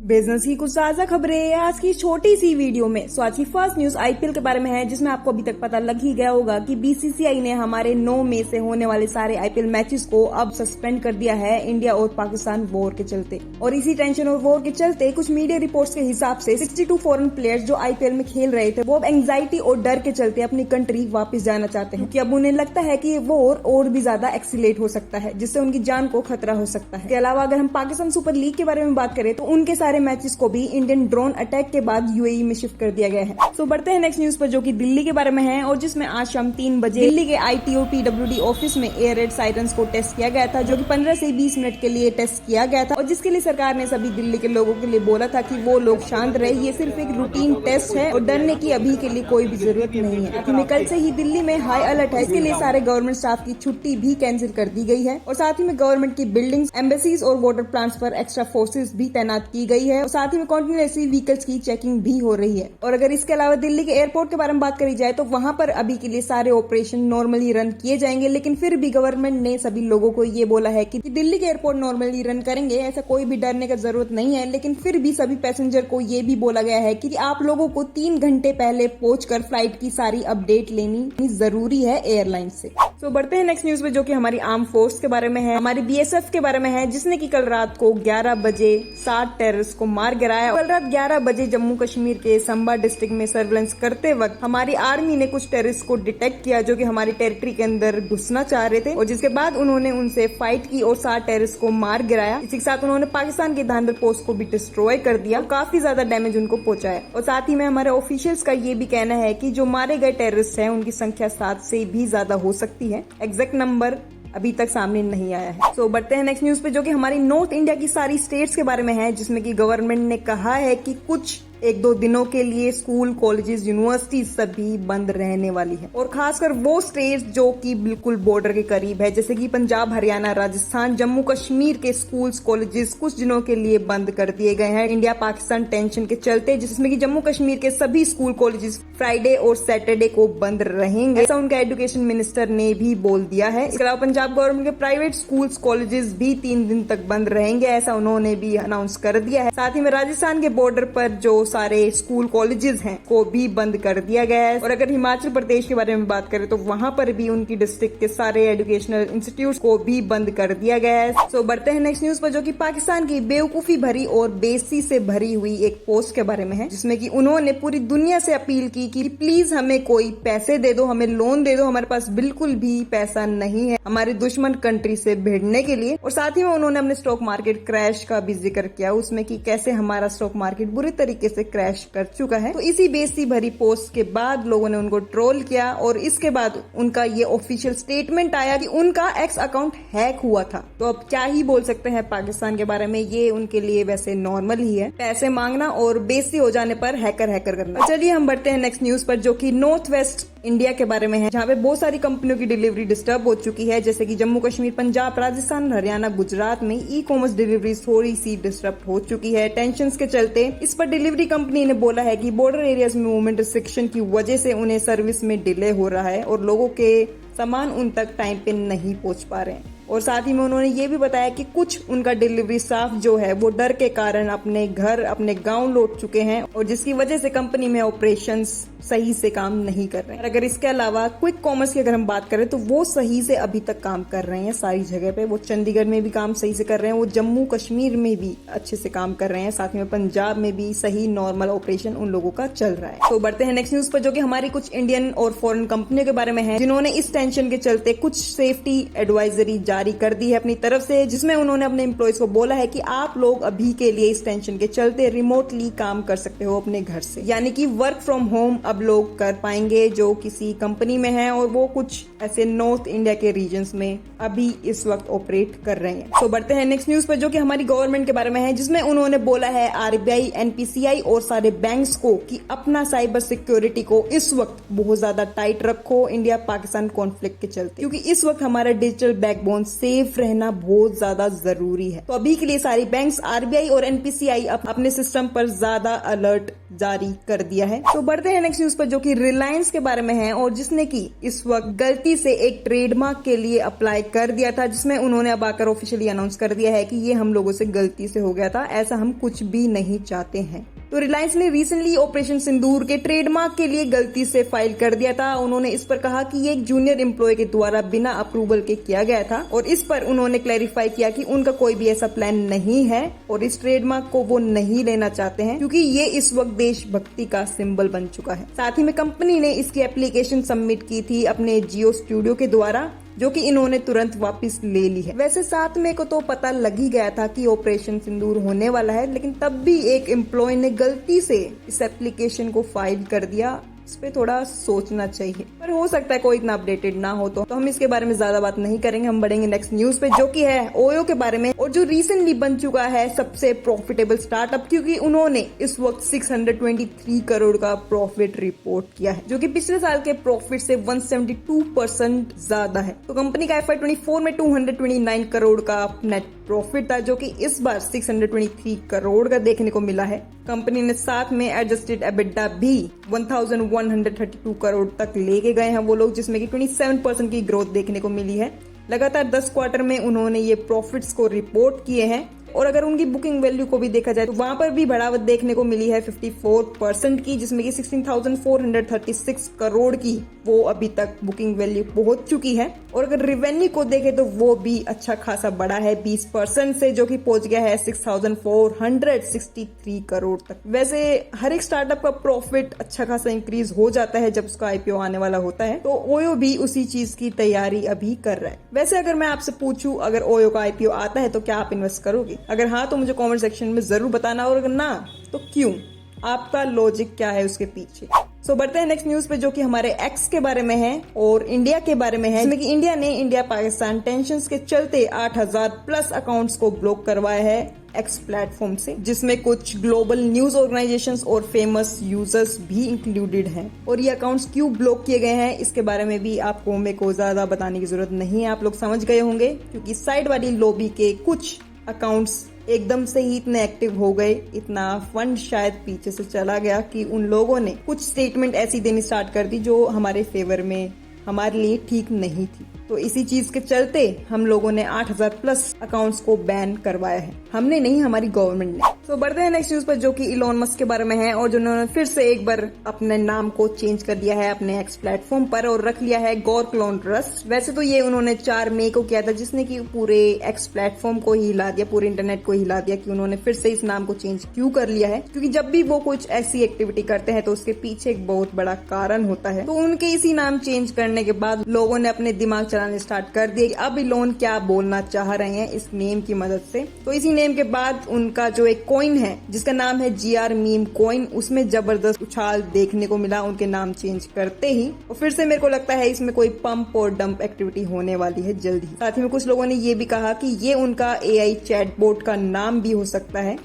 Business की कुछ ताजा खबरें आज की छोटी सी वीडियो में। सो आज की फर्स्ट न्यूज आईपीएल के बारे में है, जिसमें आपको अभी तक पता लग ही गया होगा कि बीसीसीआई ने हमारे 9 मई से होने वाले सारे आईपीएल मैचेस को अब सस्पेंड कर दिया है इंडिया और पाकिस्तान वॉर के चलते। और इसी टेंशन और वॉर के चलते कुछ मीडिया रिपोर्ट्स के हिसाब से 62 फॉरेन प्लेयर्स जो आईपीएल में खेल रहे थे वो अब एंग्जाइटी और डर के चलते अपनी कंट्री वापस जाना चाहते हैं, कि अब उन्हें लगता है कि ये वॉर और भी ज्यादा एक्सीलेट हो सकता है, जिससे उनकी जान को खतरा हो सकता है। इसके अलावा अगर हम पाकिस्तान सुपर लीग के बारे में बात करें तो उनके सारे मैचेस को भी इंडियन ड्रोन अटैक के बाद यूएई में शिफ्ट कर दिया गया है। सो बढ़ते हैं नेक्स्ट न्यूज पर, जो कि दिल्ली के बारे में है और जिसमें आज शाम 3 बजे दिल्ली के आईटीओ पीडब्ल्यूडी ऑफिस में एयर रेड साइरन्स को टेस्ट किया गया था, जो कि 15 से 20 मिनट के लिए टेस्ट किया गया था और जिसके लिए सरकार ने सभी दिल्ली के लोगों के लिए बोला था कि वो लोग शांत रहे, ये सिर्फ एक रूटीन टेस्ट है और डरने की अभी के लिए कोई भी जरूरत नहीं है। क्योंकि कल से ही दिल्ली में हाई अलर्ट है, इसके लिए सारे गवर्नमेंट स्टाफ की छुट्टी भी कैंसिल कर दी गई है और साथ ही में गवर्नमेंट की बिल्डिंग्स, एम्बेसीज और वाटर प्लांट्स पर एक्स्ट्रा फोर्सेज भी तैनात की गई है और साथ ही में कॉन्टिन्यूसली व्हीकल्स की चेकिंग भी हो रही है। और अगर इसके अलावा दिल्ली के एयरपोर्ट के बारे में बात करी जाए तो वहां पर अभी के लिए सारे ऑपरेशन नॉर्मली रन किए जाएंगे, लेकिन फिर भी गवर्नमेंट ने सभी लोगों को ये बोला है कि दिल्ली के एयरपोर्ट नॉर्मली रन करेंगे, ऐसा कोई भी डरने का जरूरत नहीं है। लेकिन फिर भी सभी पैसेंजर को ये भी बोला गया है कि आप लोगों को 3 घंटे पहले पहुंचकर फ्लाइट की सारी अपडेट लेनी जरूरी है एयरलाइन से। तो बढ़ते हैं नेक्स्ट न्यूज पे, जो कि हमारी आर्म फोर्स के बारे में है, हमारी बीएसएफ के बारे में है, जिसने कि कल रात को 11 बजे 60 टेररिस्ट को मार गिराया। कल रात 11 बजे जम्मू कश्मीर के संबा डिस्ट्रिक्ट में सर्वेलेंस करते वक्त हमारी आर्मी ने कुछ टेररिस्ट को डिटेक्ट किया जो कि हमारी टेरिटरी के अंदर घुसना चाह रहे थे और जिसके बाद उन्होंने उनसे फाइट की और 60 टेररिस्ट को मार गिराया। इसी के साथ उन्होंने पाकिस्तान के धांधर पोस्ट को भी डिस्ट्रॉय कर दिया, काफी ज्यादा डैमेज उनको पहुंचाया। और साथ ही में हमारे ऑफिशियल्स का ये भी कहना है कि जो मारे गए टेररिस्ट हैं उनकी संख्या 7 से भी ज्यादा हो सकती है। एग्जैक्ट नंबर अभी तक सामने नहीं आया है। सो बढ़ते हैं नेक्स्ट न्यूज पे, जो कि हमारी नॉर्थ इंडिया की सारी स्टेट्स के बारे में है, जिसमें कि गवर्नमेंट ने कहा है कि कुछ 1-2 दिनों के लिए स्कूल, कॉलेजेस, यूनिवर्सिटीज सभी बंद रहने वाली है। और खासकर वो स्टेट्स जो कि बिल्कुल बॉर्डर के करीब है, जैसे कि पंजाब, हरियाणा, राजस्थान, जम्मू कश्मीर के स्कूल्स, कॉलेजेस कुछ दिनों के लिए बंद कर दिए गए हैं इंडिया पाकिस्तान टेंशन के चलते, जिसमें कि जम्मू कश्मीर के सभी स्कूल, कॉलेजेस फ्राइडे और सैटरडे को बंद रहेंगे, ऐसा उनका एजुकेशन मिनिस्टर ने भी बोल दिया है। इसके अलावा पंजाब गवर्नमेंट के प्राइवेट स्कूल्स, कॉलेजेस भी 3 दिन तक बंद रहेंगे, ऐसा उन्होंने भी अनाउंस कर दिया है। साथ ही में राजस्थान के बॉर्डर पर जो सारे स्कूल, कॉलेजेस हैं को भी बंद कर दिया गया है। और अगर हिमाचल प्रदेश के बारे में बात करें तो वहां पर भी उनकी डिस्ट्रिक्ट के सारे एजुकेशनल इंस्टीट्यूट को भी बंद कर दिया गया है। सो बढ़ते हैं नेक्स्ट न्यूज पर, जो कि पाकिस्तान की बेवकूफी भरी और बेइज्जती से भरी हुई एक पोस्ट के बारे में है, जिसमें कि उन्होंने पूरी दुनिया से अपील की कि प्लीज हमें कोई पैसे दे दो, हमें लोन दे दो, हमारे पास बिल्कुल भी पैसा नहीं है हमारे दुश्मन कंट्री से भिड़ने के लिए। और साथ ही में उन्होंने अपने स्टॉक मार्केट क्रैश का भी जिक्र किया, उसमें कि कैसे हमारा स्टॉक मार्केट बुरी तरीके से क्रैश कर चुका है। तो इसी बेइज्जती भरी पोस्ट के बाद लोगों ने उनको ट्रोल किया और इसके बाद उनका ये ऑफिशियल स्टेटमेंट आया कि उनका एक्स अकाउंट हैक हुआ था। तो अब क्या ही बोल सकते हैं पाकिस्तान के बारे में, ये उनके लिए वैसे नॉर्मल ही है, पैसे मांगना और बेइज्जती हो जाने पर हैकर करना। चलिए हम बढ़ते हैं नेक्स्ट न्यूज पर, जो कि नॉर्थ वेस्ट इंडिया के बारे में है, जहाँ पे बहुत सारी कंपनियों की डिलीवरी डिस्टर्ब हो चुकी है, जैसे कि जम्मू कश्मीर, पंजाब, राजस्थान, हरियाणा, गुजरात में ई कॉमर्स डिलीवरी थोड़ी सी डिस्टर्ब हो चुकी है टेंशन के चलते। इस पर डिलीवरी कंपनी ने बोला है कि बॉर्डर एरियाज में मूवमेंट रिस्ट्रिक्शन की वजह से उन्हें सर्विस में डिले हो रहा है और लोगों के सामान उन तक टाइम पे नहीं पहुंच पा रहे हैं। और साथ ही में उन्होंने ये भी बताया कि कुछ उनका डिलीवरी स्टाफ जो है वो डर के कारण अपने घर, अपने गांव लौट चुके हैं और जिसकी वजह से कंपनी में ऑपरेशंस सही से काम नहीं कर रहे हैं। अगर इसके अलावा क्विक कॉमर्स की अगर हम बात करें तो वो सही से अभी तक काम कर रहे हैं सारी जगह पे, वो चंडीगढ़ में भी काम सही से कर रहे हैं, वो जम्मू कश्मीर में भी अच्छे से काम कर रहे हैं, साथ में पंजाब में भी सही नॉर्मल ऑपरेशन उन लोगों का चल रहा है। तो बढ़ते हैं नेक्स्ट न्यूज पर, जो कि हमारी कुछ इंडियन और फॉरेन कंपनियों के बारे में है, जिन्होंने इस टेंशन के चलते कुछ सेफ्टी एडवाइजरी जारी कर दी है अपनी तरफ से, जिसमें उन्होंने अपने एम्प्लॉयज को बोला है कि आप लोग अभी के लिए इस टेंशन के चलते रिमोटली काम कर सकते हो अपने घर से, यानी कि वर्क फ्रॉम होम अब लोग कर पाएंगे जो किसी कंपनी में है और वो कुछ ऐसे नॉर्थ इंडिया के रीजन्स में अभी इस वक्त ऑपरेट कर रहे हैं। तो बढ़ते हैं नेक्स्ट न्यूज पर, जो कि हमारी गवर्नमेंट के बारे में है, जिसमें उन्होंने बोला है आरबीआई, एनपीसीआई और सारे बैंक्स को कि अपना साइबर सिक्योरिटी को इस वक्त बहुत ज्यादा टाइट रखो इंडिया पाकिस्तान कॉन्फ्लिक्ट के चलते, क्योंकि इस वक्त हमारा डिजिटल बैकबोन अकाउंट सेफ रहना बहुत ज्यादा जरूरी है। तो अभी के लिए सारी बैंक्स, आरबीआई और एनपीसीआई अपने सिस्टम पर ज्यादा अलर्ट जारी कर दिया है। तो बढ़ते हैं नेक्स्ट न्यूज पर, जो कि रिलायंस के बारे में है और जिसने की इस वक्त गलती से एक ट्रेडमार्क के लिए अप्लाई कर दिया था, जिसमें उन्होंने अब आकर ऑफिशियली अनाउंस कर दिया है कि ये हम लोगों से गलती से हो गया था, ऐसा हम कुछ भी नहीं चाहते हैं। तो रिलायंस ने रिसेंटली ऑपरेशन सिंदूर के ट्रेडमार्क के लिए गलती से फाइल कर दिया था। उन्होंने इस पर कहा कि ये एक जूनियर एम्प्लॉय के द्वारा बिना अप्रूवल के किया गया था और इस पर उन्होंने क्लैरिफाई किया कि उनका कोई भी ऐसा प्लान नहीं है और इस ट्रेडमार्क को वो नहीं लेना चाहते हैं क्योंकि ये इस वक्त देशभक्ति का सिंबल बन चुका है। साथ ही में कंपनी ने इसकी एप्लीकेशन सबमिट की थी अपने जियो स्टूडियो के द्वारा, जो कि इन्होंने तुरंत वापस ले ली है। वैसे 7 मई को तो पता लग ही गया था कि ऑपरेशन सिंदूर होने वाला है, लेकिन तब भी एक एम्प्लॉय ने गलती से इस एप्लीकेशन को फाइल कर दिया। इस पे थोड़ा सोचना चाहिए, पर हो सकता है कोई इतना अपडेटेड ना हो तो हम इसके बारे में ज्यादा बात नहीं करेंगे। हम बढ़ेंगे नेक्स्ट न्यूज पे, जो कि है ओयो के बारे में और जो रिसेंटली बन चुका है सबसे प्रॉफिटेबल स्टार्टअप, क्योंकि उन्होंने इस वक्त 623 करोड़ का प्रॉफिट रिपोर्ट किया है, जो कि पिछले साल के प्रॉफिट से 172% ज्यादा है। तो कंपनी का FY24 में 229 करोड़ का नेट प्रॉफिट था, जो कि इस बार 623 करोड़ का देखने को मिला है। कंपनी ने साथ में एडजस्टेड एबिटा भी 1132 करोड़ तक लेके गए हैं वो लोग, जिसमें कि 27% की ग्रोथ देखने को मिली है। लगातार 10 क्वार्टर में उन्होंने ये प्रॉफिट्स को रिपोर्ट किए हैं और अगर उनकी बुकिंग वैल्यू को भी देखा जाए तो वहां पर भी बढ़ावत देखने को मिली है 54% की, जिसमें कि 16,436 करोड़ की वो अभी तक बुकिंग वैल्यू पहुंच चुकी है। और अगर रेवेन्यू को देखे तो वो भी अच्छा खासा बढ़ा है 20% से, जो कि पहुंच गया है 6,463 करोड़ तक। वैसे हर एक स्टार्टअप का प्रॉफिट अच्छा खासा इंक्रीज हो जाता है जब उसका आईपीओ आने वाला होता है, तो ओयो भी उसी चीज की तैयारी अभी कर रहा है। वैसे अगर मैं आपसे पूछूं अगर ओयो का आईपीओ आता है तो क्या आप इन्वेस्ट करोगे? अगर हाँ तो मुझे कमेंट सेक्शन में जरूर बताना, और अगर ना तो क्यों, आपका लॉजिक क्या है उसके पीछे। सो बढ़ते हैं नेक्स्ट न्यूज पे, जो कि हमारे एक्स के बारे में है और इंडिया के बारे में है, जिसमें कि इंडिया ने इंडिया पाकिस्तान टेंशंस के चलते 8,000 प्लस अकाउंट्स को ब्लॉक करवाया है एक्स प्लेटफॉर्म से, जिसमें कुछ ग्लोबल न्यूज ऑर्गेनाइजेशंस और फेमस यूजर्स भी इंक्लूडेड हैं। और ये अकाउंट्स क्यों ब्लॉक किए गए हैं इसके बारे में भी आपको मेरे को ज्यादा बताने की जरूरत नहीं है, आप लोग समझ गए होंगे, क्योंकि साइड वाली लॉबी के कुछ अकाउंट्स एकदम से ही इतने एक्टिव हो गए, इतना फंड शायद पीछे से चला गया कि उन लोगों ने कुछ स्टेटमेंट ऐसी देनी स्टार्ट कर दी जो हमारे फेवर में, हमारे लिए ठीक नहीं थी। तो इसी चीज के चलते हम लोगों ने 8,000 प्लस अकाउंट्स को बैन करवाया है। हमने नहीं, हमारी गवर्नमेंट ने। तो बढ़ते हैं नेक्स्ट न्यूज पर, जो कि इलॉन मस्क के बारे में है और जिन्होंने फिर से एक बार अपने नाम को चेंज कर दिया है अपने एक्स प्लेटफॉर्म पर और रख लिया है गौर क्लोन ट्रस्ट। वैसे तो ये उन्होंने 4 मई को किया था, जिसने कि पूरे एक्स प्लेटफॉर्म को ही हिला दिया, पूरे इंटरनेट को हिला दिया कि उन्होंने फिर से इस नाम को चेंज क्यों कर लिया है, क्योंकि जब भी वो कुछ ऐसी एक्टिविटी करते हैं तो उसके पीछे एक बहुत बड़ा कारण होता है। तो उनके इसी नाम चेंज करने के बाद लोगों ने अपने दिमाग चलाने स्टार्ट कर दिए कि अब इलोन क्या बोलना चाह रहे हैं इस नेम की मदद से। तो इसी नेम के बाद उनका जो एक कॉइन है जिसका नाम है GR मीम कॉइन, उसमें जबरदस्त उछाल देखने को मिला उनके नाम चेंज करते ही। और फिर से मेरे को लगता है इसमें कोई पंप और डंप एक्टिविटी होने वाली है जल्द ही। साथ ही में कुछ लोगों ने ये भी कहा कि ये उनका AI चैटबॉट का नाम भी हो सकता है।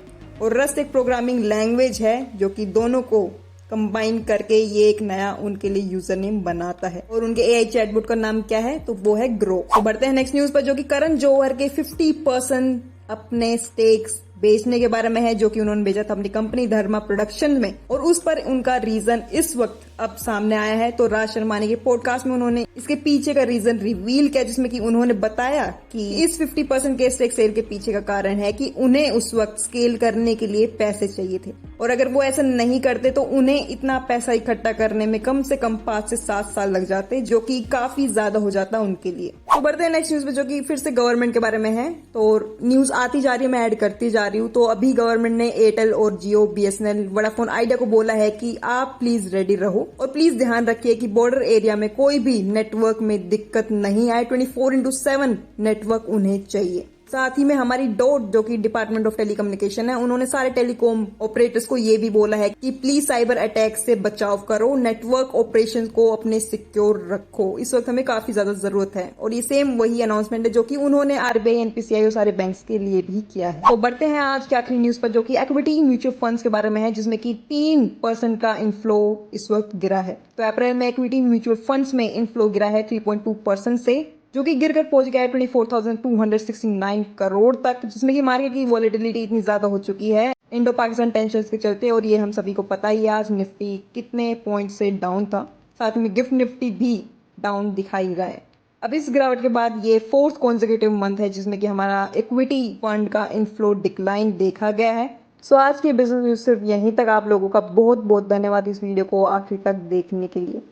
और रस्ट एक प्रोग्रामिंग लैंग्वेज है जो कि दोनों को कंबाइन करके ये एक नया उनके लिए यूजर नेम बनाता है। और उनके AI चैटबॉट का नाम क्या है, तो वो है ग्रो। तो बढ़ते हैं नेक्स्ट न्यूज पर, जो कि करण जौहर के 50% अपने स्टेक्स बेचने के बारे में है, जो कि उन्होंने बेचा था अपनी कंपनी धर्मा प्रोडक्शन में। और उस पर उनका रीजन इस वक्त अब सामने आया है। तो राज शर्मानी के पॉडकास्ट में उन्होंने इसके पीछे का रीजन रिवील किया, जिसमें कि उन्होंने बताया कि इस 50% के स्टेक सेल के पीछे का कारण है कि उन्हें उस वक्त स्केल करने के लिए पैसे चाहिए थे, और अगर वो ऐसा नहीं करते तो उन्हें इतना पैसा इकट्ठा करने में कम से कम 5 से 7 साल लग जाते, जो कि काफी ज्यादा हो जाता उनके लिए। तो बढ़ते हैं नेक्स्ट न्यूज पे, जो कि फिर से गवर्नमेंट के बारे में है। तो न्यूज आती जा रही है, मैं ऐड करती जा रही हूँ। तो अभी गवर्नमेंट ने एयरटेल और जियो, BSNL, वोडाफोन आइडिया को बोला है कि आप प्लीज रेडी रहो और प्लीज ध्यान रखिए कि बॉर्डर एरिया में कोई भी नेटवर्क में दिक्कत नहीं आए। 24/7 नेटवर्क उन्हें चाहिए। साथ ही में हमारी डॉट, जो कि डिपार्टमेंट ऑफ टेलीकम्युनिकेशन है, उन्होंने सारे टेलीकॉम ऑपरेटर्स को ये भी बोला है कि प्लीज साइबर अटैक से बचाव करो, नेटवर्क ऑपरेशन को अपने सिक्योर रखो। इस वक्त हमें काफी ज्यादा जरूरत है। और ये सेम वही अनाउंसमेंट है जो कि उन्होंने RBI, NPCI और सारे बैंक्स के लिए भी किया है। तो बढ़ते हैं आज की आखिरी न्यूज पर, जो कि इक्विटी म्यूचुअल फंड्स के बारे में है, जिसमें कि 3% का इनफ्लो इस वक्त गिरा है। तो अप्रैल में इक्विटी म्यूचुअल फंड्स में इनफ्लो गिरा है 3.2% से जो कि गिर कर पहुंच गया है 24,269 करोड़ तक, जिसमें कि मार्केट की वॉलेटिलिटी इतनी ज़्यादा हो चुकी है इंडो पाकिस्तान टेंशन के चलते। और ये हम सभी को पता ही है आज निफ्टी कितने पॉइंट से डाउन था, साथ में गिफ्ट निफ्टी भी डाउन दिखाई गए। अब इस गिरावट के बाद ये फोर्थ कॉन्जिक्यूटिव मंथ है जिसमें कि हमारा इक्विटी फंड का इनफ्लो डिक्लाइन देखा गया है। सो आज के बिजनेस न्यूज सिर्फ यहीं तक। आप लोगों का बहुत बहुत धन्यवाद इस वीडियो को आखिर तक देखने के लिए।